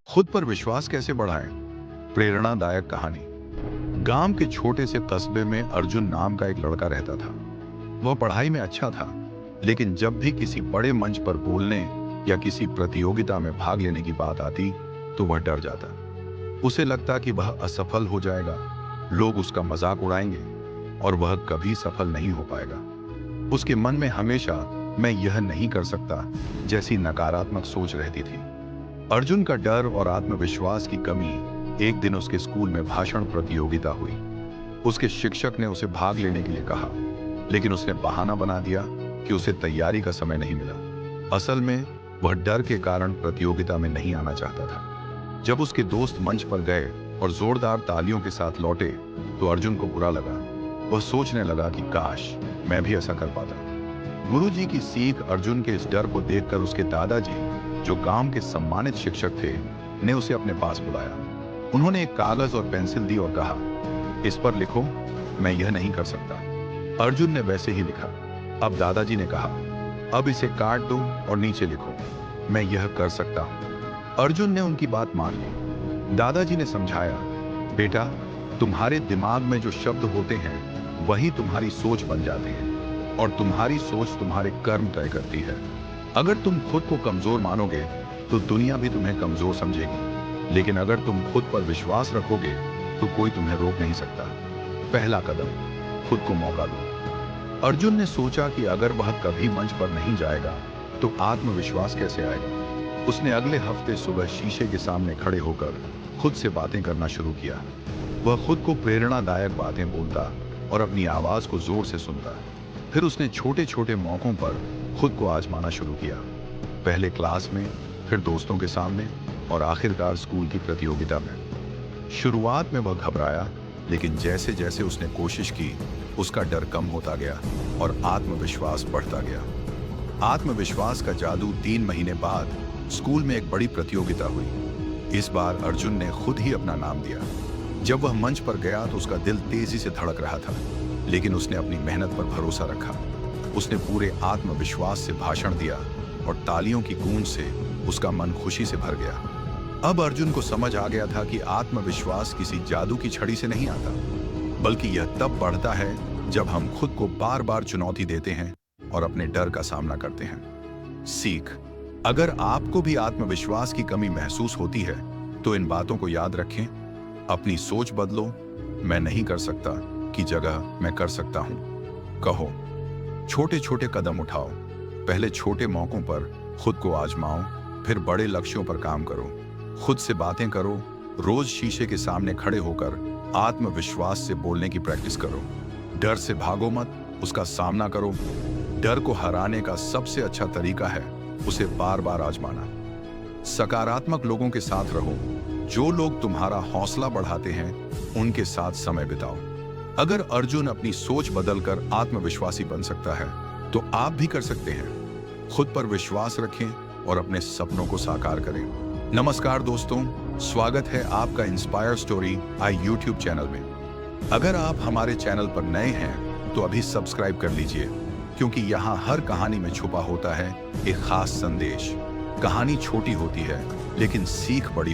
खुद पर विश्वास कैसे बढ़ाएं? प्रेरणादायक कहानी। गांव के छोटे से कस्बे में अर्जुन नाम का एक लड़का रहता था। वह पढ़ाई में अच्छा था, लेकिन जब भी किसी बड़े मंच पर बोलने या किसी प्रतियोगिता में भाग लेने की बात आती तो वह डर जाता। उसे लगता कि वह असफल हो जाएगा, लोग उसका मजाक उड़ाएंगे और वह कभी सफल नहीं हो पाएगा। उसके मन में हमेशा मैं यह नहीं कर सकता जैसी नकारात्मक सोच रहती थी। अर्जुन का डर और आत्मविश्वास की कमी एक दिन उसके स्कूल में भाषण प्रतियोगिता हुई। उसके शिक्षक ने उसे भाग लेने के लिए कहा, लेकिन उसने बहाना बना दिया कि उसे तैयारी का समय नहीं मिला। असल में वह डर के कारण प्रतियोगिता में नहीं आना चाहता था। जब उसके दोस्त मंच पर गए और जोरदार तालियों के साथ लौटे तो अर्जुन को बुरा लगा। वह सोचने लगा कि काश मैं भी ऐसा कर पाता। गुरुजी की सीख। अर्जुन के इस डर को देखकर उसके दादाजी, जो गांव के सम्मानित शिक्षक थे, ने उसे अपने पास बुलाया। उन्होंने एक कागज और पेंसिल दी और कहा, इस पर लिखो, मैं यह नहीं कर सकता। अर्जुन ने वैसे ही लिखा। अब दादाजी ने कहा, अब इसे काट दो और नीचे लिखो, मैं यह कर सकता हूं। अर्जुन ने उनकी बात मान ली। दादाजी ने समझाया, बेटा, तुम्हारे दिमाग में जो शब्द होते हैं वही तुम्हारी सोच बन जाते हैं और तुम्हारी सोच तुम्हारे कर्म तय करती है। अगर तुम खुद को कमजोर मानोगे तो दुनिया भी तुम्हें कमजोर समझेगी, लेकिन अगर तुम खुद पर विश्वास रखोगे तो कोई तुम्हें रोक नहीं सकता। पहला कदम, खुद को मौका दो। अर्जुन ने सोचा कि अगर वह कभी मंच पर नहीं जाएगा तो आत्मविश्वास कैसे आएगा। उसने अगले हफ्ते सुबह शीशे के सामने खड़े होकर खुद से बातें करना शुरू किया। वह खुद को प्रेरणादायक बातें बोलता और अपनी आवाज को जोर से सुनता। फिर उसने छोटे छोटे मौकों पर खुद को आजमाना शुरू किया। पहले क्लास में, फिर दोस्तों के सामने और आखिरकार स्कूल की प्रतियोगिता में। शुरुआत में वह घबराया, लेकिन जैसे जैसे उसने कोशिश की उसका डर कम होता गया और आत्मविश्वास बढ़ता गया। आत्मविश्वास का जादू। 3 महीने बाद स्कूल में एक बड़ी प्रतियोगिता हुई। इस बार अर्जुन ने खुद ही अपना नाम दिया। जब वह मंच पर गया तो उसका दिल तेजी से धड़क रहा था, लेकिन उसने अपनी मेहनत पर भरोसा रखा। उसने पूरे आत्मविश्वास से भाषण दिया और तालियों की गूंज से उसका मन खुशी से भर गया। अब अर्जुन को समझ आ गया था कि आत्मविश्वास किसी जादू की छड़ी से नहीं आता, बल्कि यह तब बढ़ता है जब हम खुद को बार बार चुनौती देते हैं और अपने डर का सामना करते हैं। सीख। अगर आपको भी आत्मविश्वास की कमी महसूस होती है तो इन बातों को याद रखें। अपनी सोच बदलो। मैं नहीं कर सकता की जगह मैं कर सकता हूं कहो। छोटे छोटे कदम उठाओ। पहले छोटे मौकों पर खुद को आजमाओ, फिर बड़े लक्ष्यों पर काम करो। खुद से बातें करो। रोज शीशे के सामने खड़े होकर आत्मविश्वास से बोलने की प्रैक्टिस करो। डर से भागो मत, उसका सामना करो। डर को हराने का सबसे अच्छा तरीका है उसे बार बार आजमाना। सकारात्मक लोगों के साथ रहो। जो लोग तुम्हारा हौसला बढ़ाते हैं उनके साथ समय बिताओ। अगर अर्जुन अपनी सोच बदलकर आत्मविश्वासी बन सकता है तो आप भी कर सकते हैं। खुद पर विश्वास रखें और अपने सपनों को साकार करें। नमस्कार दोस्तों, स्वागत है आपका inspire story I YouTube channel में। अगर आप हमारे चैनल पर नए हैं तो अभी सब्सक्राइब कर लीजिए, क्योंकि यहाँ हर कहानी में छुपा होता है एक खास संदेश। कहानी छोटी होती है लेकिन सीख बड़ी